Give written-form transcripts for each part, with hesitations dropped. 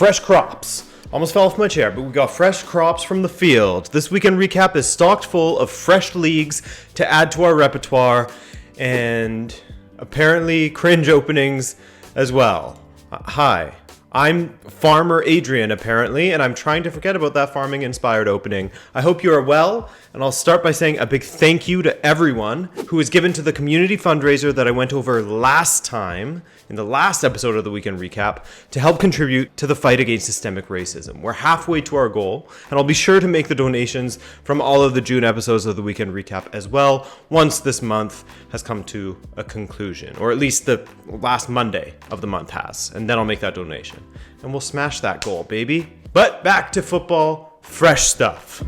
fresh crops. Almost fell off my chair, but we got fresh crops from the field. This weekend recap is stocked full of fresh leagues to add to our repertoire and apparently cringe openings as well. Hi, I'm Farmer Adrian apparently, and I'm trying to forget about that farming inspired opening. I hope you are well, and I'll start by saying a big thank you to everyone who has given to the community fundraiser that I went over last time in the last episode of the weekend recap to help contribute to the fight against systemic racism. We're halfway to our goal, and I'll be sure to make the donations from all of the June episodes of the weekend recap as well once this month has come to a conclusion, or at least the last Monday of the month has, and then I'll make that donation. And we'll smash that goal, baby. But back to football, fresh stuff.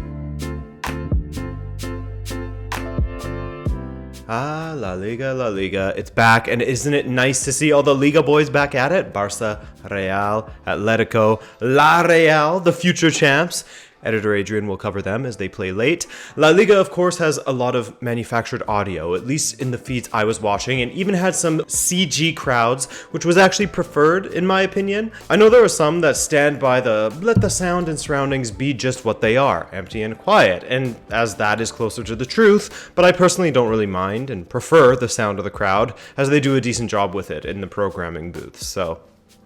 La Liga, it's back, and isn't it nice to see all the Liga boys back at it? Barca, Real, Atletico, La Real, the future champs. Editor Adrian will cover them as they play late. La Liga, of course, has a lot of manufactured audio, at least in the feeds I was watching, and even had some CG crowds, which was actually preferred, in my opinion. I know there are some that stand by the let the sound and surroundings be just what they are, empty and quiet, and as that is closer to the truth, but I personally don't really mind and prefer the sound of the crowd, as they do a decent job with it in the programming booths, so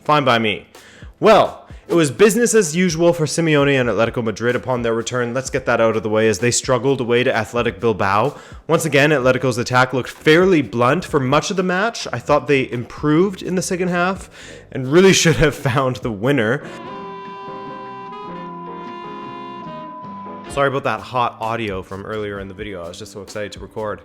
fine by me. Well, it was business as usual for Simeone and Atletico Madrid upon their return. Let's get that out of the way as they struggled away to Athletic Bilbao. Once again, Atletico's attack looked fairly blunt for much of the match. I thought they improved in the second half and really should have found the winner. Sorry about that hot audio from earlier in the video. I was just so excited to record.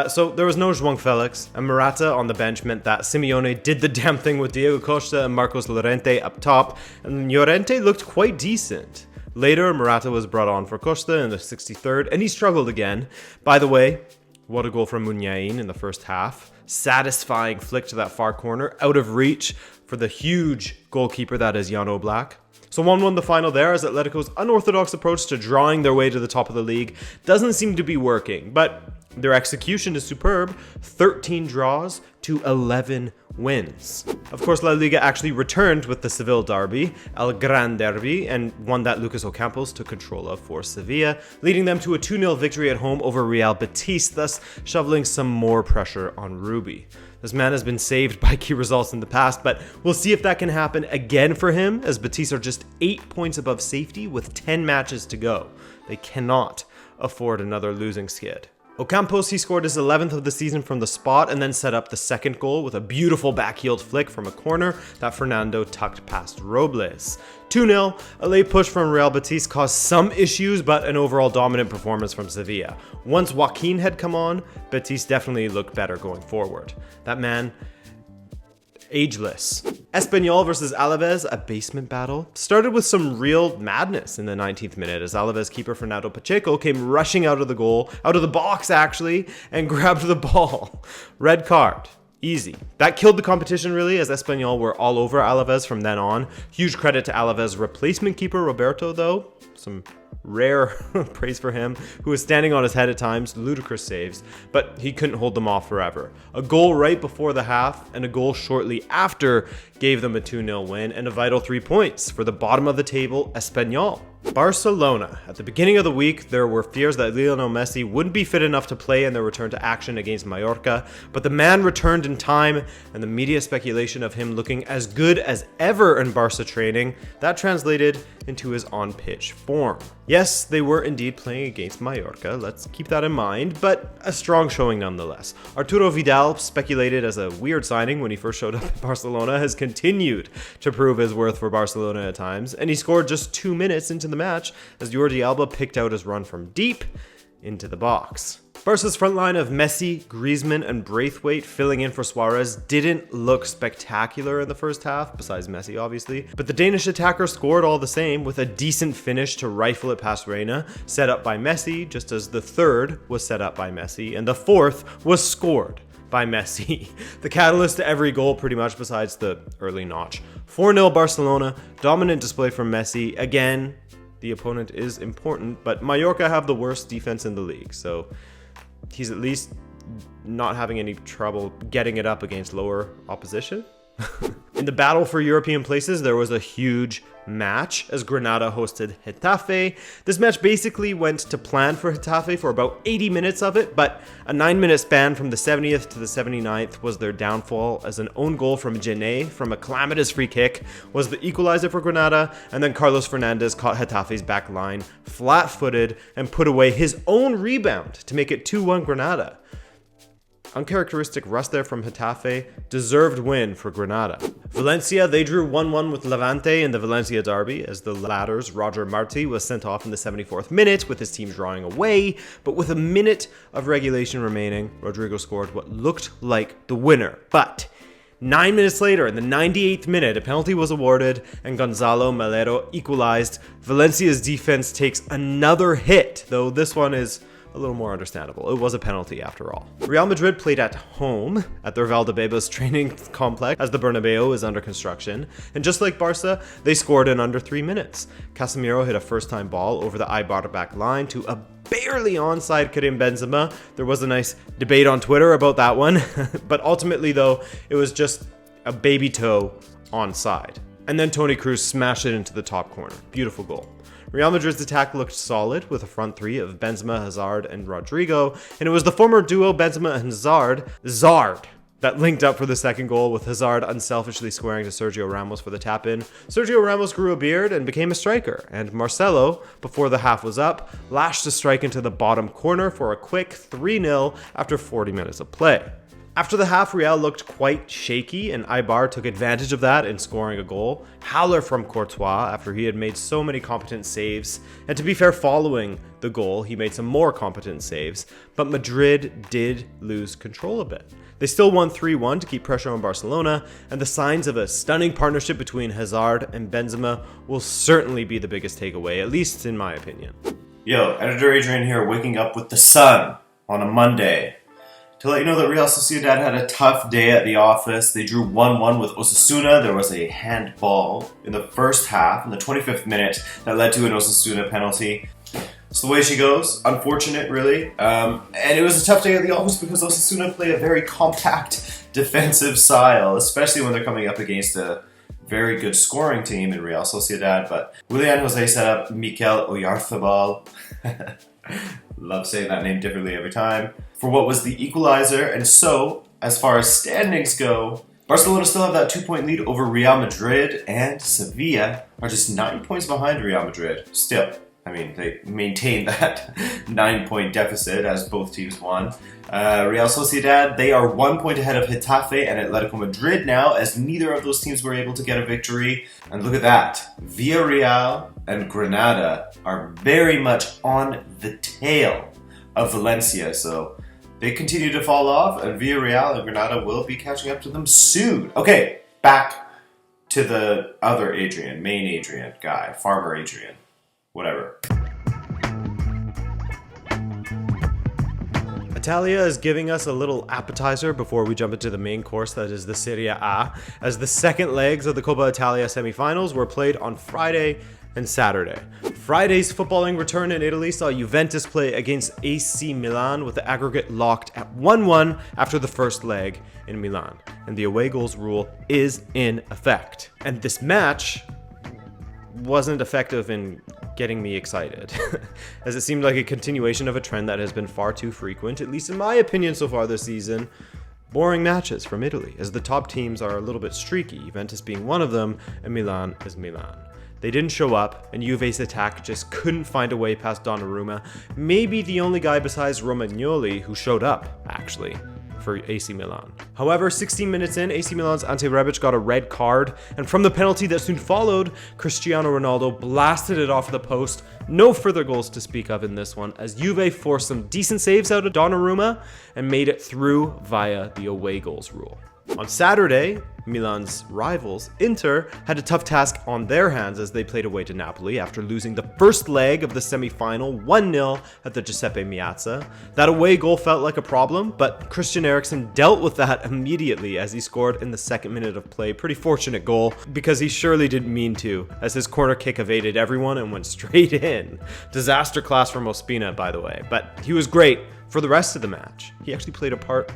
So there was no João Felix, and Morata on the bench meant that Simeone did the damn thing with Diego Costa and Marcos Llorente up top, and Llorente looked quite decent. Later, Morata was brought on for Costa in the 63rd, and he struggled again. By the way, what a goal from Muniain in the first half. Satisfying flick to that far corner, out of reach for the huge goalkeeper that is Jan Oblak. So 1-1 the final there, as Atletico's unorthodox approach to drawing their way to the top of the league doesn't seem to be working, but their execution is superb. 13 draws to 11 wins. Of course, La Liga actually returned with the Seville derby, El Gran Derby, and one that Lucas Ocampos took control of for Sevilla, leading them to a 2-0 victory at home over Real Betis, thus shoveling some more pressure on Rubi. This man has been saved by key results in the past, but we'll see if that can happen again for him, as Betis are just 8 points above safety with 10 matches to go. They cannot afford another losing skid. Ocampos, he scored his 11th of the season from the spot and then set up the second goal with a beautiful back-heeled flick from a corner that Fernando tucked past Robles. 2-0, a late push from Real Betis caused some issues, but an overall dominant performance from Sevilla. Once Joaquin had come on, Betis definitely looked better going forward. That man, ageless. Espanyol versus Alaves, a basement battle, started with some real madness in the 19th minute as Alaves keeper Fernando Pacheco came rushing out of the box actually, and grabbed the ball. Red card. Easy. That killed the competition really, as Espanyol were all over Alaves from then on. Huge credit to Alaves replacement keeper Roberto though. Some rare praise for him, who was standing on his head at times, ludicrous saves, but he couldn't hold them off forever. A goal right before the half and a goal shortly after gave them a 2-0 win and a vital 3 points for the bottom of the table Espanyol. Barcelona. At the beginning of the week, there were fears that Lionel Messi wouldn't be fit enough to play in their return to action against Mallorca, but the man returned in time, and the media speculation of him looking as good as ever in Barca training, that translated into his on-pitch form. Yes, they were indeed playing against Mallorca, let's keep that in mind, but a strong showing nonetheless. Arturo Vidal, speculated as a weird signing when he first showed up at Barcelona, has continued to prove his worth for Barcelona at times, and he scored just 2 minutes into the match as Jordi Alba picked out his run from deep into the box. Barca's front line of Messi, Griezmann, and Braithwaite filling in for Suarez didn't look spectacular in the first half, besides Messi obviously, but the Danish attacker scored all the same with a decent finish to rifle it past Reina, set up by Messi, just as the third was set up by Messi, and the fourth was scored by Messi. The catalyst to every goal pretty much besides the early notch. 4-0 Barcelona, dominant display from Messi. Again, the opponent is important, but Mallorca have the worst defense in the league, so he's at least not having any trouble getting it up against lower opposition. In the battle for European places, there was a huge match as Granada hosted Getafe. This match basically went to plan for Getafe for about 80 minutes of it, but a 9-minute span from the 70th to the 79th was their downfall, as an own goal from Gené from a calamitous free kick was the equalizer for Granada, and then Carlos Fernandez caught Getafe's back line flat-footed and put away his own rebound to make it 2-1 Granada. Uncharacteristic rust there from Getafe, deserved win for Granada. Valencia, they drew 1-1 with Levante in the Valencia derby, as the latter's Roger Martí was sent off in the 74th minute with his team drawing away, but with a minute of regulation remaining, Rodrigo scored what looked like the winner. But 9 minutes later, in the 98th minute, a penalty was awarded and Gonzalo Melero equalized. Valencia's defense takes another hit, though this one is a little more understandable. It was a penalty after all. Real Madrid played at home at their Valdebebas training complex as the Bernabeu is under construction. And just like Barca, they scored in under 3 minutes. Casemiro hit a first-time ball over the Eibar back line to a barely onside Karim Benzema. There was a nice debate on Twitter about that one. But ultimately, though, it was just a baby toe onside. And then Toni Kroos smashed it into the top corner. Beautiful goal. Real Madrid's attack looked solid with a front three of Benzema, Hazard, and Rodrigo, and it was the former duo Benzema and Zard, that linked up for the second goal, with Hazard unselfishly squaring to Sergio Ramos for the tap-in. Sergio Ramos grew a beard and became a striker, and Marcelo, before the half was up, lashed a strike into the bottom corner for a quick 3-0 after 40 minutes of play. After the half, Real looked quite shaky, and Eibar took advantage of that in scoring a goal. Howler from Courtois after he had made so many competent saves. And to be fair, following the goal, he made some more competent saves. But Madrid did lose control a bit. They still won 3-1 to keep pressure on Barcelona, and the signs of a stunning partnership between Hazard and Benzema will certainly be the biggest takeaway, at least in my opinion. Yo, Editor Adrian here, waking up with the sun on a Monday. To let you know that Real Sociedad had a tough day at the office. They drew 1-1 with Osasuna. There was a handball in the first half, in the 25th minute, that led to an Osasuna penalty. It's the way she goes. Unfortunate, really. And it was a tough day at the office because Osasuna play a very compact defensive style, especially when they're coming up against a very good scoring team in Real Sociedad. But Willian Jose set up Mikel Oyarzabal. Love saying that name differently every time, for what was the equalizer. And so, as far as standings go, Barcelona still have that 2-point lead over Real Madrid, and Sevilla are just 9 points behind Real Madrid. Still, I mean, they maintain that 9-point deficit as both teams won. Real Sociedad, they are 1 point ahead of Getafe and Atletico Madrid now, as neither of those teams were able to get a victory. And look at that. Villarreal and Granada are very much on the tail of Valencia, so they continue to fall off, and Villarreal and Granada will be catching up to them soon. Okay, back to the other Adrian, main Adrian guy, Farmer Adrian, whatever. Italia is giving us a little appetizer before we jump into the main course, that is the Serie A, as the second legs of the Coppa Italia semifinals were played on Friday and Saturday. Friday's footballing return in Italy saw Juventus play against AC Milan with the aggregate locked at 1-1 after the first leg in Milan, and the away goals rule is in effect. And this match wasn't effective in getting me excited, as it seemed like a continuation of a trend that has been far too frequent, at least in my opinion so far this season. Boring matches from Italy, as the top teams are a little bit streaky, Juventus being one of them, and Milan is Milan. They didn't show up, and Juve's attack just couldn't find a way past Donnarumma, maybe the only guy besides Romagnoli who showed up, actually, for AC Milan. However, 16 minutes in, AC Milan's Ante Rebic got a red card, and from the penalty that soon followed, Cristiano Ronaldo blasted it off the post. No further goals to speak of in this one, as Juve forced some decent saves out of Donnarumma and made it through via the away goals rule. On Saturday, Milan's rivals, Inter, had a tough task on their hands as they played away to Napoli after losing the first leg of the semi-final 1-0 at the Giuseppe Meazza. That away goal felt like a problem, but Christian Eriksen dealt with that immediately as he scored in the second minute of play. Pretty fortunate goal, because he surely didn't mean to, as his corner kick evaded everyone and went straight in. Disaster class from Ospina, by the way, but he was great for the rest of the match. He actually played a part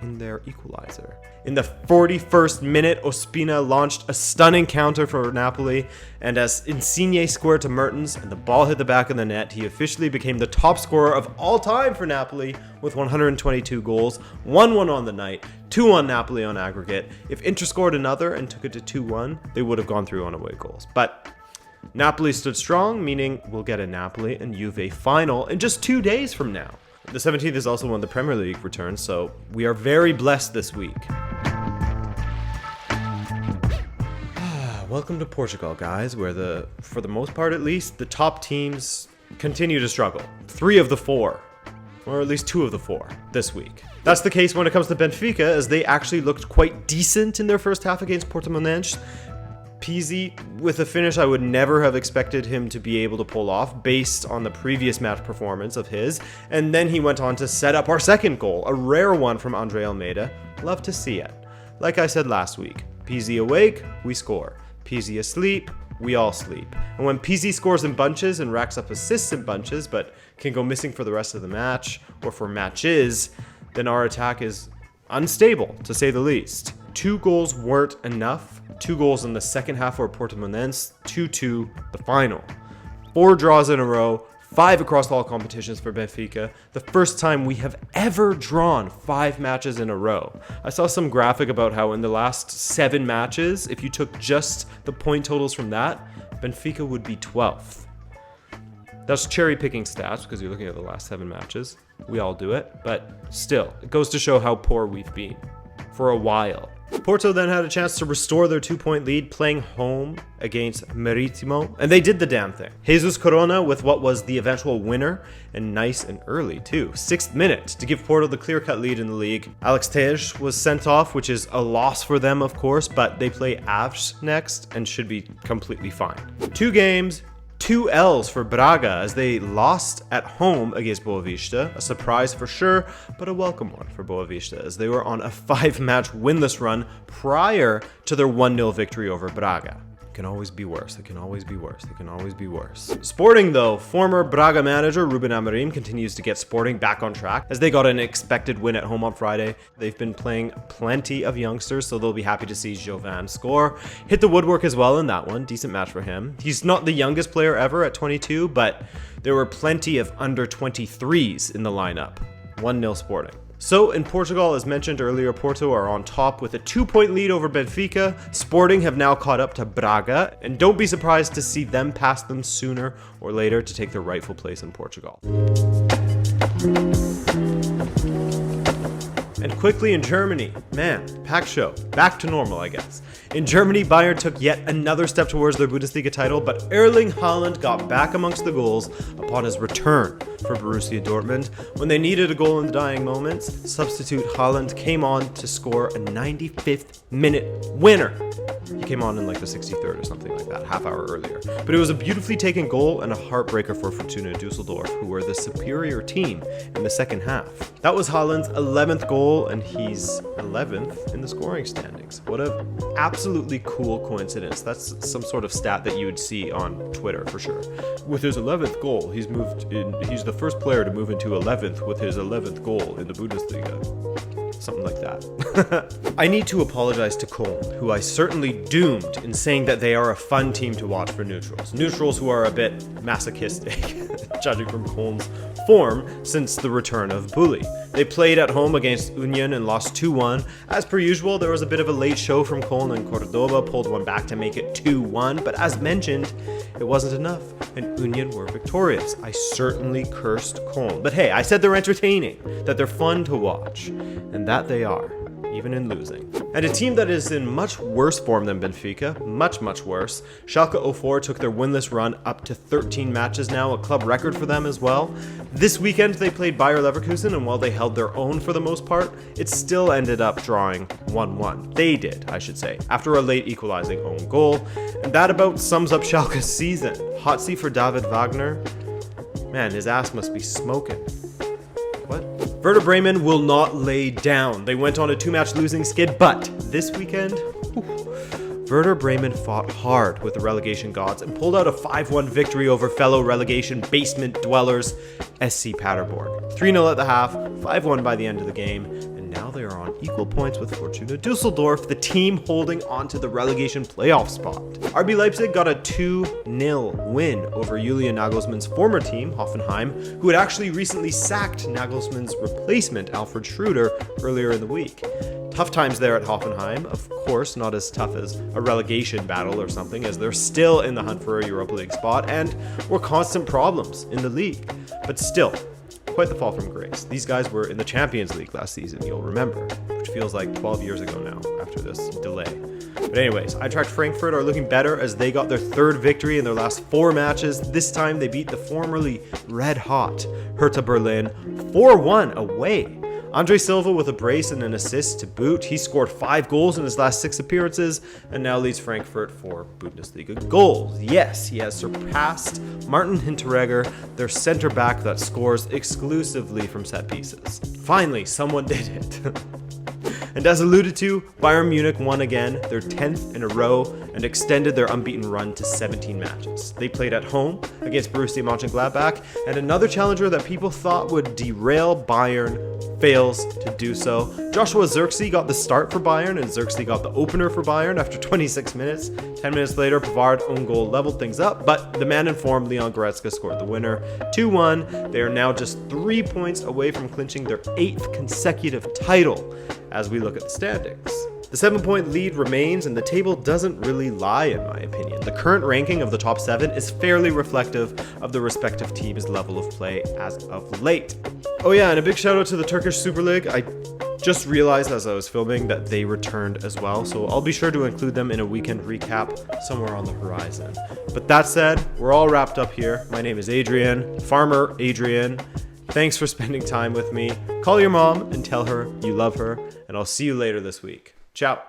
in their equalizer. In the 41st minute, Ospina launched a stunning counter for Napoli, and as Insigne squared to Mertens and the ball hit the back of the net, he officially became the top scorer of all time for Napoli with 122 goals, 1-1 on the night, 2-1 Napoli on aggregate. If Inter scored another and took it to 2-1, they would have gone through on away goals. But Napoli stood strong, meaning we'll get a Napoli and Juve final in just 2 days from now. The 17th is also when the Premier League returns, so we are very blessed this week. Welcome to Portugal, guys, where for the most part at least, the top teams continue to struggle. 3 of the 4, or at least 2 of the 4 this week. That's the case when it comes to Benfica, as they actually looked quite decent in their first half against Portimonense. Pizzi, with a finish I would never have expected him to be able to pull off based on the previous match performance of his, and then he went on to set up our second goal, a rare one from Andre Almeida. Love to see it. Like I said last week, Pizzi awake, we score. Pizzi asleep, we all sleep. And when Pizzi scores in bunches and racks up assists in bunches, but can go missing for the rest of the match, or for matches, then our attack is unstable, to say the least. 2 goals weren't enough. 2 goals in the second half for Portimonense, 2-2 the final. 4 draws in a row, 5 across all competitions for Benfica. The first time we have ever drawn 5 matches in a row. I saw some graphic about how in the last 7 matches, if you took just the point totals from that, Benfica would be 12th. That's cherry picking stats because you're looking at the last 7 matches. We all do it, but still, it goes to show how poor we've been for a while. Porto then had a chance to restore their 2-point lead playing home against Maritimo, and they did the damn thing. Jesus Corona with what was the eventual winner, and nice and early too. 6th minute to give Porto the clear-cut lead in the league. Alex Tejes was sent off, which is a loss for them of course, but they play Aves next and should be completely fine. 2 games, 2 L's for Braga as they lost at home against Boavista. A surprise for sure, but a welcome one for Boavista as they were on a 5-match winless run prior to their 1-0 victory over Braga. It can always be worse. It can always be worse. It can always be worse. Sporting, though, former Braga manager Ruben Amorim continues to get Sporting back on track as they got an expected win at home on Friday. They've been playing plenty of youngsters, so they'll be happy to see Jovan score. Hit the woodwork as well in that one. Decent match for him. He's not the youngest player ever at 22, but there were plenty of under 23s in the lineup. 1-0 Sporting. So in Portugal, as mentioned earlier, Porto are on top with a 2-point lead over Benfica. Sporting have now caught up to Braga, and don't be surprised to see them pass them sooner or later to take their rightful place in Portugal. And quickly in Germany, man, packed show. Back to normal, I guess. In Germany, Bayern took yet another step towards their Bundesliga title, but Erling Haaland got back amongst the goals upon his return for Borussia Dortmund. When they needed a goal in the dying moments, substitute Haaland came on to score a 95th minute winner. He came on in like the 63rd or something like that, half hour earlier. But it was a beautifully taken goal and a heartbreaker for Fortuna Dusseldorf, who were the superior team in the second half. That was Haaland's 11th goal, and he's 11th in the scoring standings. What a absolutely cool coincidence. That's some sort of stat that you would see on Twitter for sure. With his 11th goal, he's the first player to move into 11th with his 11th goal in the Bundesliga. Something like that. I need to apologize to Köln, who I certainly doomed in saying that they are a fun team to watch for neutrals. Neutrals who are a bit masochistic, judging from Köln's form since the return of Bully. They played at home against Union and lost 2-1. As per usual, there was a bit of a late show from Köln, and Cordoba pulled one back to make it 2-1, but as mentioned, it wasn't enough, and Union were victorious. I certainly cursed Köln. But hey, I said they're entertaining, that they're fun to watch, and that they are, even in losing. And a team that is in much worse form than Benfica, much worse, Schalke 04 took their winless run up to 13 matches now, a club record for them as well. This weekend they played Bayer Leverkusen, and while they held their own for the most part, it still ended up drawing 1-1. They did, I should say, after a late equalizing own goal. And that about sums up Schalke's season. Hot seat for David Wagner. Man, his ass must be smoking. What? Werder Bremen will not lay down. They went on a 2-match losing skid, but this weekend, Werder Bremen fought hard with the relegation gods and pulled out a 5-1 victory over fellow relegation basement dwellers SC Paderborn. 3-0 at the half, 5-1 by the end of the game, and now they are on equal points with Fortuna Dusseldorf, the team holding on to the relegation playoff spot. RB Leipzig got a 2-0 win over Julian Nagelsmann's former team, Hoffenheim, who had actually recently sacked Nagelsmann's replacement, Alfred Schroeder, earlier in the week. Tough times there at Hoffenheim, of course, not as tough as a relegation battle or something, as they're still in the hunt for a Europa League spot and were constant problems in the league. But still, quite the fall from grace. These guys were in the Champions League last season, you'll remember, which feels like 12 years ago now after this delay. But anyways, Eintracht Frankfurt are looking better as they got their third victory in their last 4 matches. This time they beat the formerly red-hot Hertha Berlin 4-1 away. Andre Silva with a brace and an assist to boot. He scored 5 goals in his last 6 appearances and now leads Frankfurt for Bundesliga goals. Yes, he has surpassed Martin Hinteregger, their center back that scores exclusively from set pieces. Finally, someone did it. And as alluded to, Bayern Munich won again, their 10th in a row, and extended their unbeaten run to 17 matches. They played at home against Borussia Mönchengladbach, and another challenger that people thought would derail Bayern fails to do so. Joshua Zirkzee got the start for Bayern, and Zirkzee got the opener for Bayern after 26 minutes. 10 minutes later, Pavard own goal leveled things up, but the man in form, Leon Goretzka, scored the winner. 2-1. They are now just 3 points away from clinching their 8th consecutive title as we look at the standings. The 7-point lead remains, and the table doesn't really lie, in my opinion. The current ranking of the top 7 is fairly reflective of the respective teams' level of play as of late. Oh yeah, and a big shout out to the Turkish Super League. I just realized as I was filming that they returned as well, so I'll be sure to include them in a weekend recap somewhere on the horizon. But that said, we're all wrapped up here. My name is Adrian, Farmer Adrian. Thanks for spending time with me. Call your mom and tell her you love her, and I'll see you later this week. Ciao.